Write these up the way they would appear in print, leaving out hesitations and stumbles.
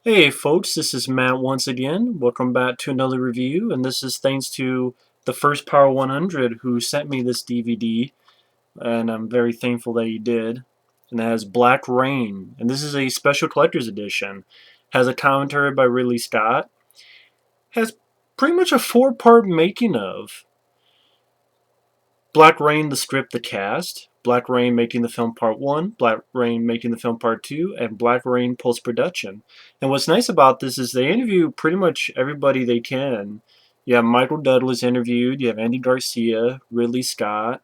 Hey folks, this is Matt once again. Welcome back to another review, and this is thanks to the First Power 100 who sent me this DVD, and I'm very thankful that he did. And it has Black Rain, and this is a special collector's edition. Has a commentary by Ridley Scott. Has pretty much a four-part making of. Black Rain, the script, the cast. Black Rain making the film part 1, Black Rain making the film part 2, and Black Rain post-production. And what's nice about this is they interview pretty much everybody they can. You have Michael Douglas interviewed, you have Andy Garcia, Ridley Scott,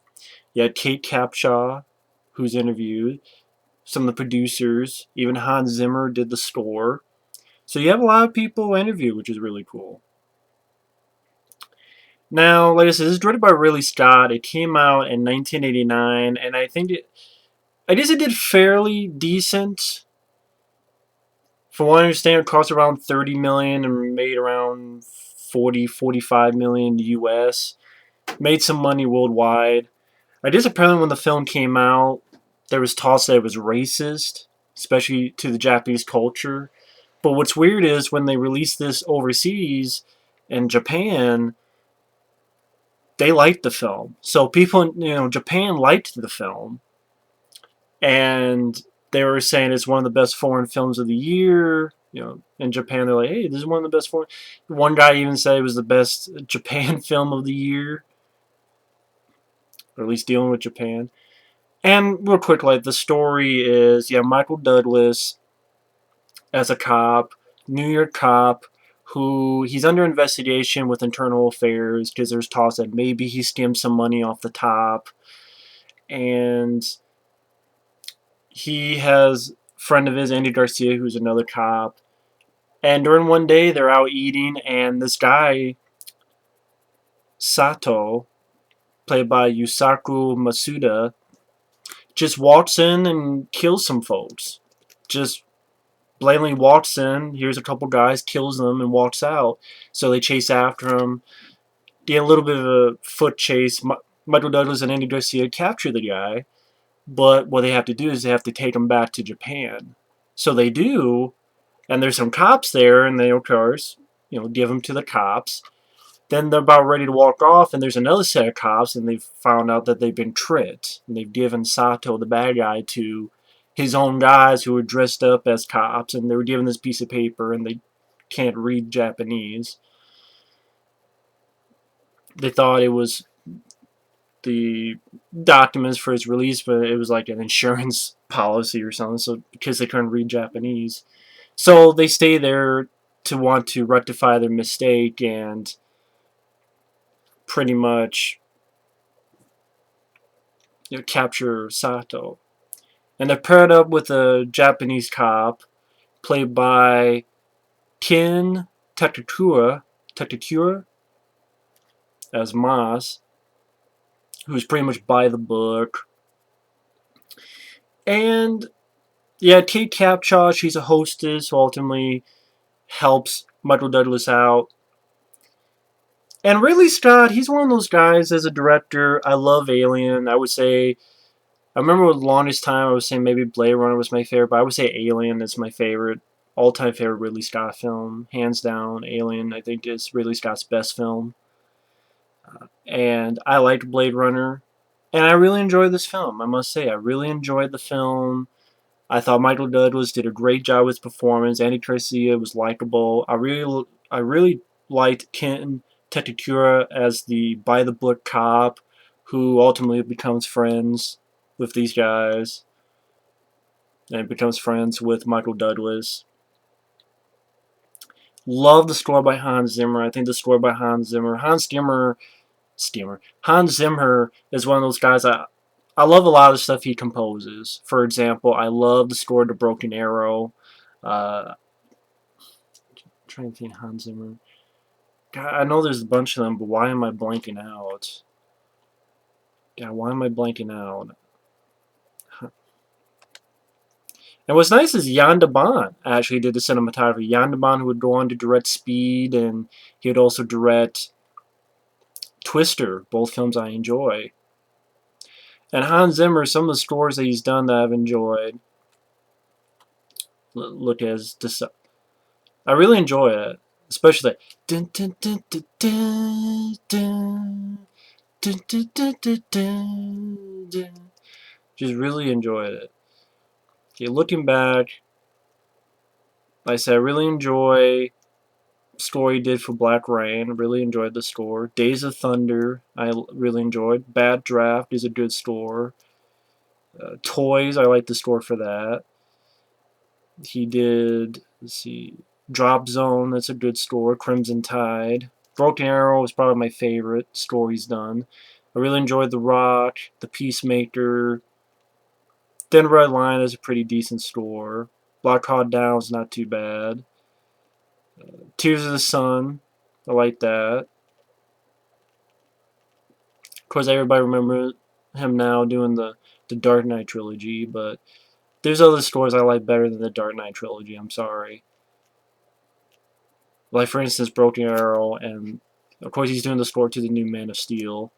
you had Kate Capshaw, who's interviewed, some of the producers, even Hans Zimmer did the score. So you have a lot of people interviewed, which is really cool. Now, like I said, this is directed by Ridley Scott. It came out in 1989, and I guess it did fairly decent. From what I understand, it cost around 30 million and made around 45 million US. Made some money worldwide. I guess apparently when the film came out, there was talk that it was racist, especially to the Japanese culture. But what's weird is when they released this overseas in Japan, they liked the film. So people in Japan liked the film, and they were saying it's one of the best foreign films of the year. In Japan, they're like, "Hey, this is one of the best foreign." One guy even said it was the best Japan film of the year, or at least dealing with Japan. And real quick, like the story is, Michael Douglas as a cop, New York cop, who he's under investigation with internal affairs because there's talks that maybe he skimmed some money off the top, and he has a friend of his, Andy Garcia, who's another cop. And during one day, they're out eating, and this guy, Sato, played by Yusaku Matsuda, just walks in and kills some folks. Just blatantly walks in, hears a couple guys, kills them, and walks out. So they chase after him. Get a little bit of a foot chase. Michael Douglas and Andy Garcia capture the guy, but what they have to do is they have to take him back to Japan. So they do, and there's some cops there, and they, of course, give him to the cops. Then they're about ready to walk off, and there's another set of cops, and they've found out that they've been tricked. And they've given Sato, the bad guy, to his own guys who were dressed up as cops, and they were given this piece of paper, and they can't read Japanese. They thought it was the documents for his release, but it was like an insurance policy or something, so because they couldn't read Japanese. So they stay there to want to rectify their mistake and pretty much capture Sato. And they're paired up with a Japanese cop played by Ken Takakura as Mas, who's pretty much by the book. And Kate Capshaw, she's a hostess who ultimately helps Michael Douglas out. And Ridley Scott, he's one of those guys as a director. I love Alien. I would say, I remember the longest time I was saying maybe Blade Runner was my favorite, but I would say Alien is my favorite, all-time favorite Ridley Scott film. Hands down, Alien, I think, is Ridley Scott's best film. And I liked Blade Runner. And I really enjoyed this film, I must say. I really enjoyed the film. I thought Michael Douglas did a great job with his performance. Andy Garcia was likable. I really liked Ken Takakura as the by-the-book cop who ultimately becomes friends with these guys and becomes friends with Michael Douglas. Love the score by Hans Zimmer. I think the score by Hans Zimmer. Hans Zimmer is one of those guys I love a lot of the stuff he composes. For example, I love the score to Broken Arrow. I'm trying to think Hans Zimmer. God, I know there's a bunch of them, but why am I blanking out? God, why am I blanking out? And what's nice is Jan de Bont actually did the cinematography. Jan de Bont, who would go on to direct Speed, and he would also direct Twister, both films I enjoy. And Hans Zimmer, some of the scores that he's done that I've enjoyed. Look as I really enjoy it, especially that. Dun, dun, dun, dun, dun, dun, dun, dun, dun, dun, dun, dun. Just really enjoyed it. Okay, looking back, like I said, I really enjoy score he did for Black Rain. Really enjoyed the score. Days of Thunder, I really enjoyed. Bad Draft is a good score. Toys, I like the score for that. He did, let's see, Drop Zone, that's a good score. Crimson Tide. Broken Arrow is probably my favorite score he's done. I really enjoyed The Rock, The Peacemaker. Thin Red Line is a pretty decent score. Black Hawk Down is not too bad. Tears of the Sun, I like that. Of course, everybody remembers him now doing the Dark Knight trilogy, but there's other scores I like better than the Dark Knight trilogy, I'm sorry. Like, for instance, Broken Arrow, and of course he's doing the score to the new Man of Steel.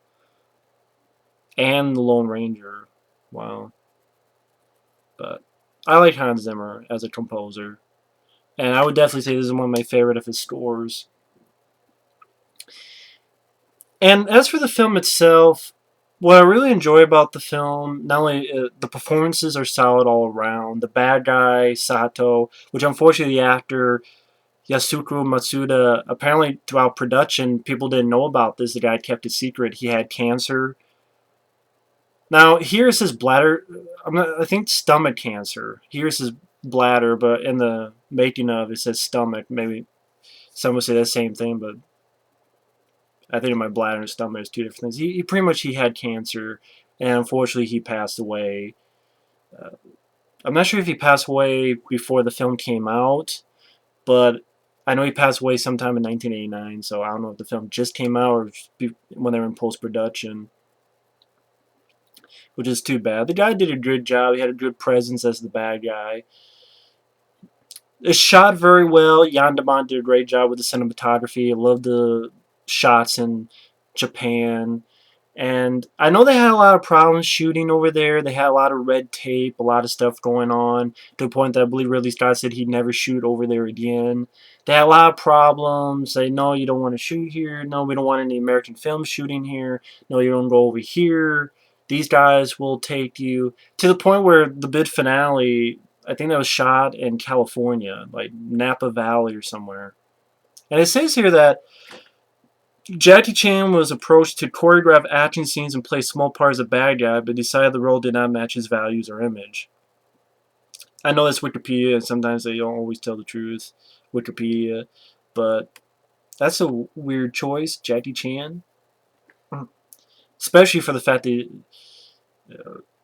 And the Lone Ranger. Wow. But I like Hans Zimmer as a composer. And I would definitely say this is one of my favorite of his scores. And as for the film itself, what I really enjoy about the film, not only the performances are solid all around. The bad guy, Sato, which unfortunately the actor Yusaku Matsuda, apparently throughout production, people didn't know about this. The guy kept it secret. He had cancer. Now, here's his bladder. I think stomach cancer. Here's his bladder, but in the making of it says stomach. Maybe some would say the same thing, but I think my bladder and stomach is two different things. He pretty much he had cancer, and unfortunately he passed away. Uh, I'm not sure if he passed away before the film came out, but I know he passed away sometime in 1989. So I don't know if the film just came out or when they were in post production, which is too bad. The guy did a good job. He had a good presence as the bad guy. It's shot very well. Yandaman did a great job with the cinematography. I love the shots in Japan. And I know they had a lot of problems shooting over there. They had a lot of red tape, a lot of stuff going on, to the point that I believe Ridley Scott said he'd never shoot over there again. They had a lot of problems. Say, no, you don't want to shoot here. No, we don't want any American film shooting here. No, you don't go over here. These guys will take you. To the point where the big finale, I think that was shot in California, like Napa Valley or somewhere. And it says here that Jackie Chan was approached to choreograph action scenes and play small parts as a bad guy, but decided the role did not match his values or image. I know that's Wikipedia, and sometimes they don't always tell the truth, Wikipedia, but that's a weird choice, Jackie Chan. Especially for the fact that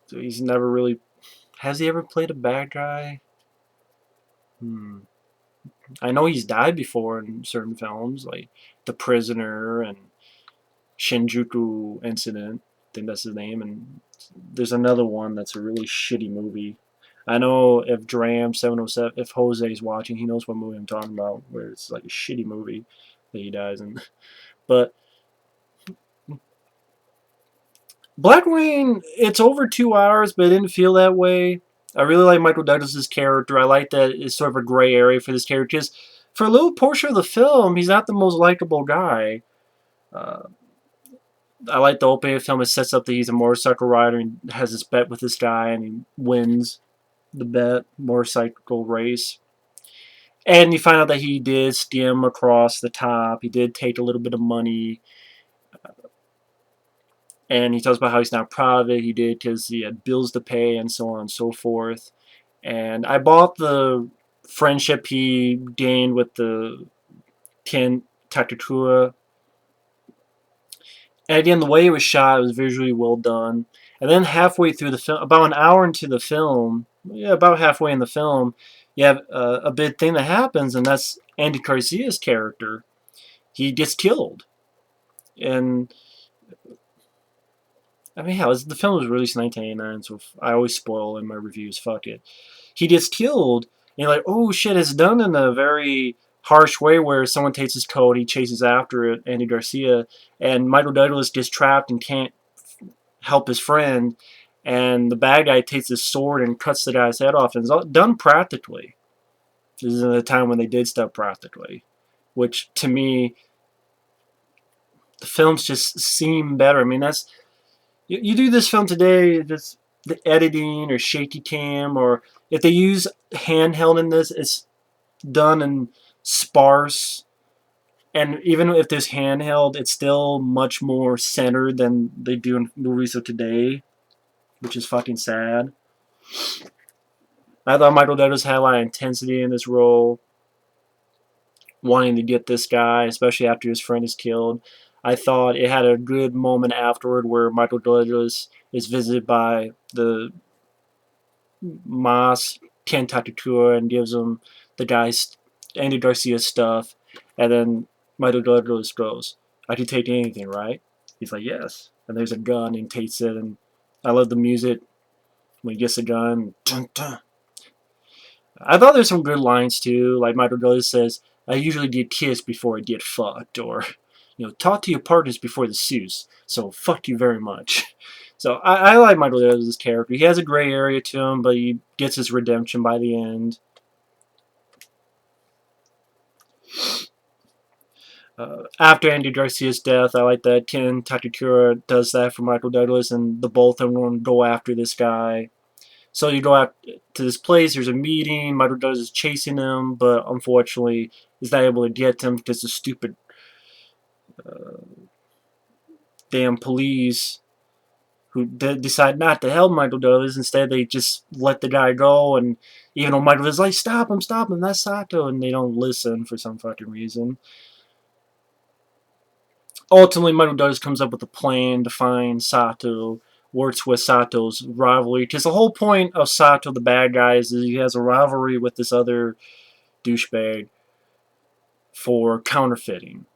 he's never really... Has he ever played a bad guy? I know he's died before in certain films, like The Prisoner and Shinjuku Incident. I think that's his name. And there's another one that's a really shitty movie. I know if Dram707, if Jose's watching, he knows what movie I'm talking about, where it's like a shitty movie that he dies in. But Black Rain, it's over 2 hours, but it didn't feel that way. I really like Michael Douglas's character. I like that it's sort of a gray area for this character. Because for a little portion of the film, he's not the most likable guy. Uh, I like the opening of the film. It sets up that he's a motorcycle rider and has this bet with this guy, and he wins the bet, motorcycle race. And you find out that he did skim across the top. He did take a little bit of money. And he talks about how he's not proud of it. He did because he had bills to pay and so on and so forth. And I bought the friendship he gained with the Ken Takakura. And again, the way it was shot, it was visually well done. And then halfway through the film, about an hour into the film, yeah, about halfway in the film, you have a big thing that happens, and that's Andy Garcia's character. He gets killed. And, I mean, hell, the film was released in 1989, so I always spoil in my reviews, fuck it. He gets killed, and you're like, oh shit, it's done in a very harsh way where someone takes his coat, he chases after it, Andy Garcia, and Michael Douglas gets trapped and can't help his friend, and the bad guy takes his sword and cuts the guy's head off, and it's all done practically. This is in a time when they did stuff practically, which to me, the films just seem better. I mean, that's you do this film today, just the editing or shaky cam, or if they use handheld in this, it's done in sparse. And even if there's handheld, it's still much more centered than they do in movies of today, which is fucking sad. I thought Michael Douglas had a lot of intensity in this role, wanting to get this guy, especially after his friend is killed. I thought it had a good moment afterward where Michael Douglas is visited by the Mas Ken Takakura and gives him the guy's Andy Garcia's stuff, and then Michael Douglas goes, "I can take anything, right?" He's like, "Yes." And there's a gun and he takes it, and I love the music when he gets the gun. Dun, dun. I thought there's some good lines too, like Michael Douglas says, "I usually get kissed before I get fucked," or talk to your partners before the suits. So fuck you very much. So I like Michael Douglas' character. He has a gray area to him, but he gets his redemption by the end. After Andy Garcia's death, I like that Ken Takakura does that for Michael Douglas, and the both of them go after this guy. So you go out to this place, there's a meeting, Michael Douglas is chasing him, but unfortunately is not able to get him because the stupid damn police who decide not to help Michael Douglas. Instead, they just let the guy go, and even though Michael is like, stop him, that's Sato, and they don't listen for some fucking reason. Ultimately, Michael Douglas comes up with a plan to find Sato, works with Sato's rivalry, because the whole point of Sato, the bad guy, is he has a rivalry with this other douchebag for counterfeiting.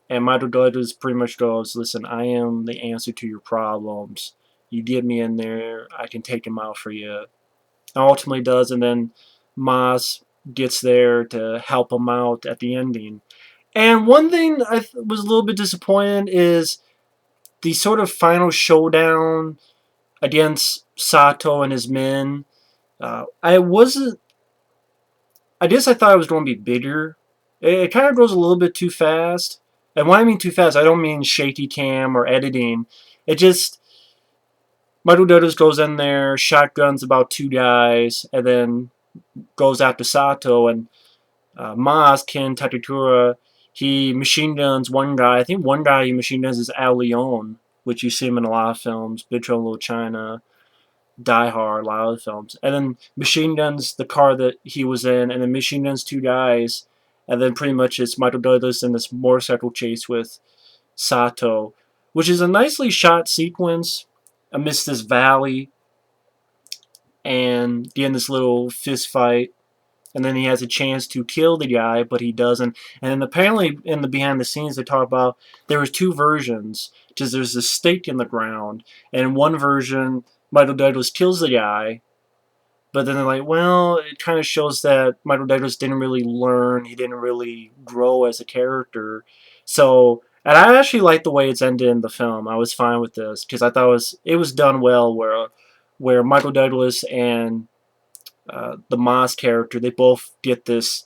And Michael Douglas pretty much goes, listen, I am the answer to your problems. You get me in there, I can take him out for you. And ultimately does, and then Mas gets there to help him out at the ending. And one thing I was a little bit disappointed is the sort of final showdown against Sato and his men. I wasn't. I guess I thought it was going to be bigger. It kind of goes a little bit too fast. And when I mean too fast, I don't mean shaky cam or editing. It just Michael Douglas goes in there, shotguns about two guys, and then goes after Sato. And Mas Ken Takakura, he machine guns one guy. I think one guy he machine guns is Al Leon, which you see him in a lot of films. Big Trouble in Little China, Die Hard, a lot of films. And then machine guns the car that he was in, and then machine guns two guys. And then pretty much it's Michael Douglas in this motorcycle chase with Sato, which is a nicely shot sequence amidst this valley and getting this little fist fight. And then he has a chance to kill the guy, but he doesn't. And then apparently in the behind the scenes they talk about there was two versions, because there's a stake in the ground, and in one version Michael Douglas kills the guy, but then they're like, well, it kind of shows that Michael Douglas didn't really learn, he didn't really grow as a character. So, and I actually like the way it's ended in the film. I was fine with this because I thought it was done well, where Michael Douglas and the Mas character, they both get this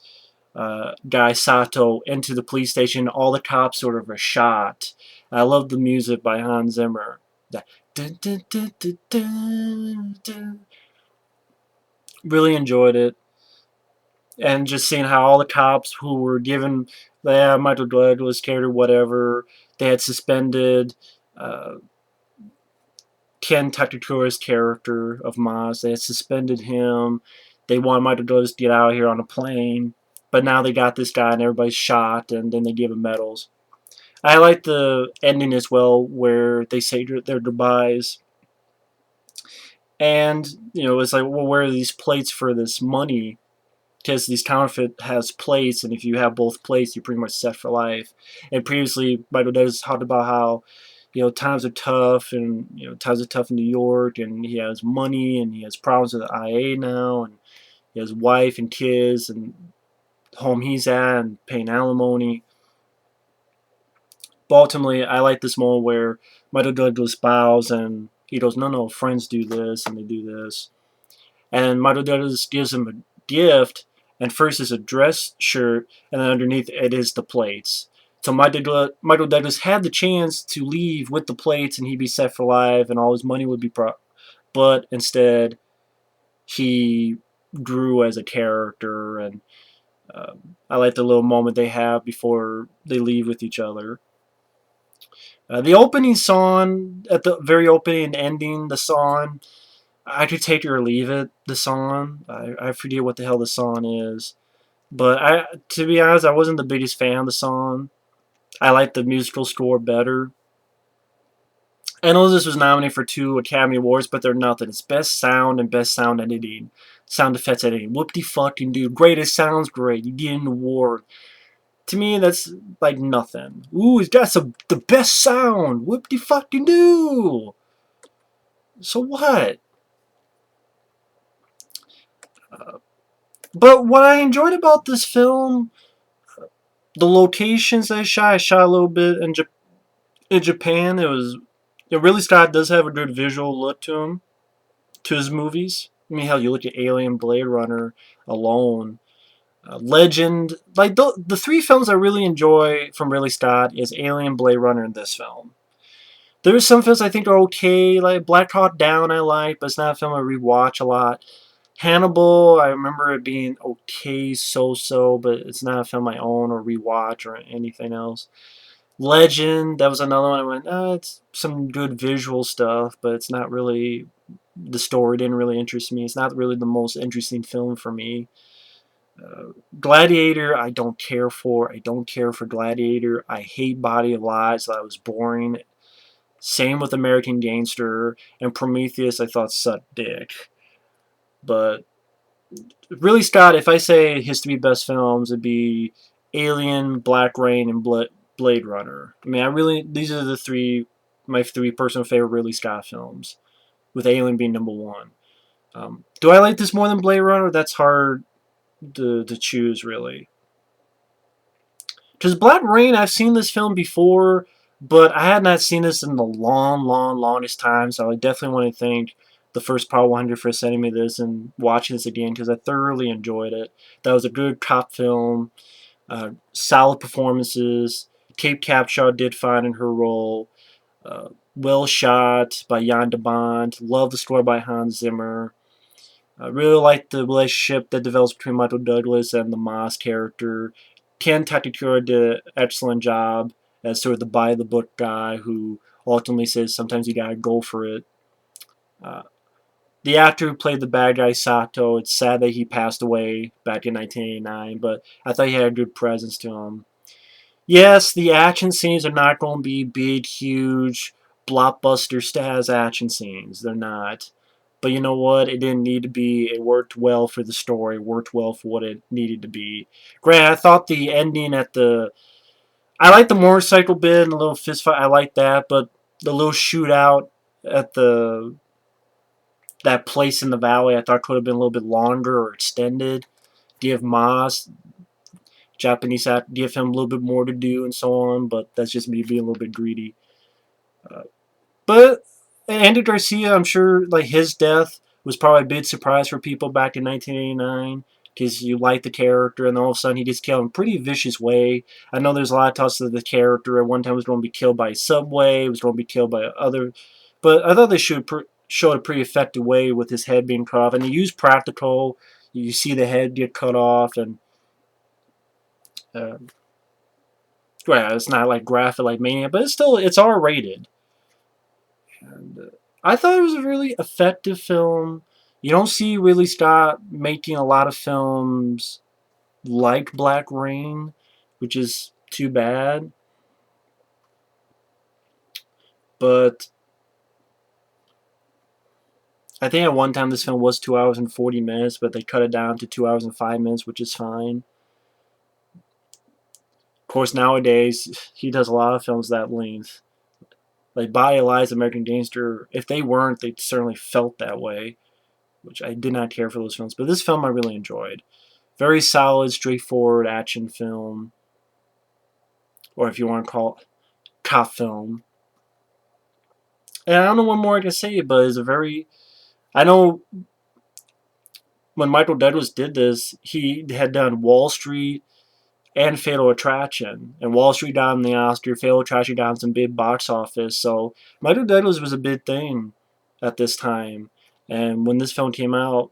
guy Sato into the police station. All the cops sort of are shot. I love the music by Hans Zimmer. That dun, dun, dun, dun, dun, dun. Really enjoyed it, and just seeing how all the cops who were given, yeah, Michael Douglas character, whatever, they had suspended uh, Ken Takakura's character of Mas. They had suspended him. They wanted Michael Douglas to get out of here on a plane, but now they got this guy and everybody's shot, and then they give him medals. I like the ending as well, where they say their goodbyes, and it's like, well, where are these plates for this money? Because these counterfeit has plates, and if you have both plates, you're pretty much set for life. And previously, Michael Douglas talked about how, times are tough, and times are tough in New York, and he has money, and he has problems with the IA now, and he has wife and kids, and the home he's at, and paying alimony. But ultimately, I like this moment where Michael Douglas bows, and he goes, no, no, friends do this, and they do this. And Michael Douglas gives him a gift, and first is a dress shirt, and then underneath it is the plates. So Michael Douglas had the chance to leave with the plates, and he'd be set for life, and all his money would be but instead he grew as a character, and I like the little moment they have before they leave with each other. The opening song, at the very opening and ending, the song, I could take it or leave it, the song. I forget what the hell the song is. But to be honest, I wasn't the biggest fan of the song. I like the musical score better. I know this was nominated for 2 Academy Awards, but they're nothing. It's best sound and best sound editing. Sound effects editing. Whoop-de-fucking dude. Greatest sounds great. You get an award. To me, that's like nothing. Ooh, he's got the best sound. Whoop-de-fucking-do. So what? But what I enjoyed about this film, the locations I shot a little bit in Japan. Ridley Scott does have a good visual look to him, to his movies. I mean, hell, you look at Alien, Blade Runner alone. Legend, like the 3 films I really enjoy from Ridley Scott is Alien, Blade Runner, and this film. There's some films I think are okay, like Black Hawk Down I like, but it's not a film I rewatch a lot. Hannibal, I remember it being okay, so-so, but it's not a film I own or rewatch or anything else. Legend, that was another one I went, it's some good visual stuff, but it's not really, the story didn't really interest me. It's not really the most interesting film for me. Gladiator, I don't care for. I don't care for Gladiator. I hate Body of Lies. That was boring. Same with American Gangster. And Prometheus, I thought sucked dick. But really, Scott, if I say his 3 best films, it'd be Alien, Black Rain, and Blade Runner. I mean, these are my 3 personal favorite Ridley Scott films, with Alien being number 1. Do I like this more than Blade Runner? That's hard to choose, really. Because Black Rain, I've seen this film before, but I had not seen this in the longest time, so I definitely want to thank the first Power 100 for sending me this and watching this again, because I thoroughly enjoyed it. That was a good cop film, solid performances. Kate Capshaw did fine in her role. Uh, well shot by Jan de Bont. Love the score by Hans Zimmer. I really like the relationship that develops between Michael Douglas and the Moss character. Ken Takakura did an excellent job as sort of the by-the-book guy who ultimately says sometimes you gotta go for it. Uh, the actor who played the bad guy, Sato, it's sad that he passed away back in 1989, but I thought he had a good presence to him. Yes, the action scenes are not going to be big, huge, blockbuster staz action scenes. They're not. But you know what? It didn't need to be. It worked well for the story. It worked well for what it needed to be. Granted, I thought the ending at the... I like the motorcycle bit and the little fist fight. I like that. But the little shootout at that place in the valley, I thought could have been a little bit longer or extended. Give Moss, Japanese actor, give him a little bit more to do and so on. But that's just me being a little bit greedy. But Andy Garcia, I'm sure, like, his death was probably a big surprise for people back in 1989, because you like the character, and all of a sudden he gets killed in a pretty vicious way. I know there's a lot of talks of the character. At one time, he was going to be killed by a subway. He was going to be killed by other, but I thought they showed a pretty effective way with his head being cut off, and he used practical. You see the head get cut off, and uh, well, it's not like graphic like Mania, but it's R-rated. And I thought it was a really effective film. You don't see Ridley Scott making a lot of films like Black Rain, which is too bad. But I think at one time this film was 2 hours and 40 minutes, but they cut it down to 2 hours and 5 minutes, which is fine. Of course, nowadays, he does a lot of films that length. Like Body of Lies, American Gangster, if they weren't, they certainly felt that way, which I did not care for those films. But this film I really enjoyed. Very solid, straightforward action film, or if you want to call it, cop film. And I don't know what more I can say, but it's a very... I know when Michael Douglas did this, he had done Wall Street and Fatal Attraction. And Wall Street got him the Oscar, Fatal Attraction got him some big box office. So Michael Douglas was a big thing at this time. And when this film came out,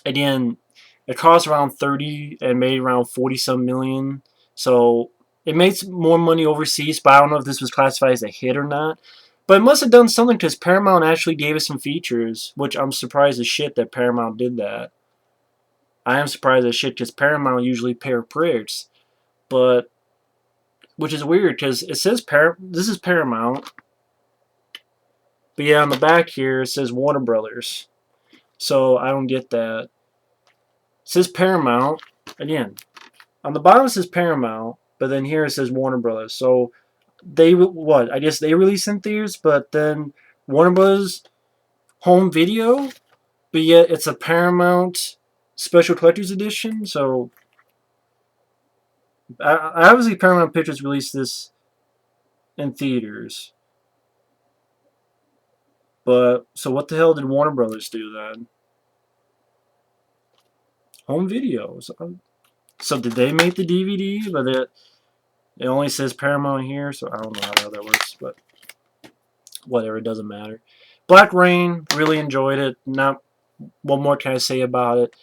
again, it cost around 30 and made around 40 some million. So it made more money overseas, but I don't know if this was classified as a hit or not. But it must have done something because Paramount actually gave us some features, which I'm surprised as shit that Paramount did that. I am surprised as shit because Paramount usually pair pricks, but which is weird because it says this is Paramount, but yeah, on the back here it says Warner Brothers. So I don't get that. It says Paramount again. On the bottom it says Paramount, but then here it says Warner Brothers. So they what? I guess they release in theaters, but then Warner Brothers home video, but yet it's a Paramount special collector's edition. So obviously Paramount Pictures released this in theaters. But so what the hell did Warner Brothers do then? Home videos. So did they make the DVD? But it only says Paramount here, so I don't know how that works. But whatever, it doesn't matter. Black Rain, really enjoyed it. Not what more can I say about it?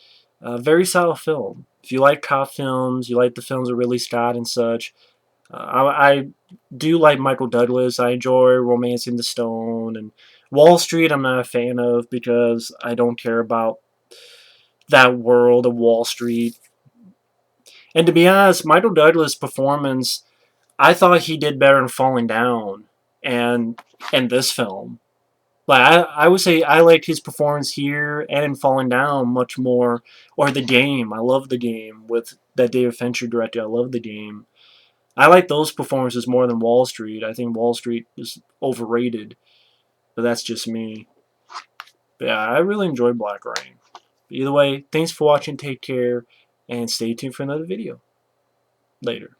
Very solid film. If you like cop films, you like the films of Ridley Scott and such. I do like Michael Douglas. I enjoy Romancing the Stone, and Wall Street I'm not a fan of because I don't care about that world of Wall Street. And to be honest, Michael Douglas' performance, I thought he did better in Falling Down and in this film. Like I would say I liked his performance here and in Falling Down much more. Or The Game. I love The Game with that David Fincher directed. I love The Game. I like those performances more than Wall Street. I think Wall Street is overrated, but that's just me. But yeah, I really enjoyed Black Rain. But either way, thanks for watching. Take care, and stay tuned for another video. Later.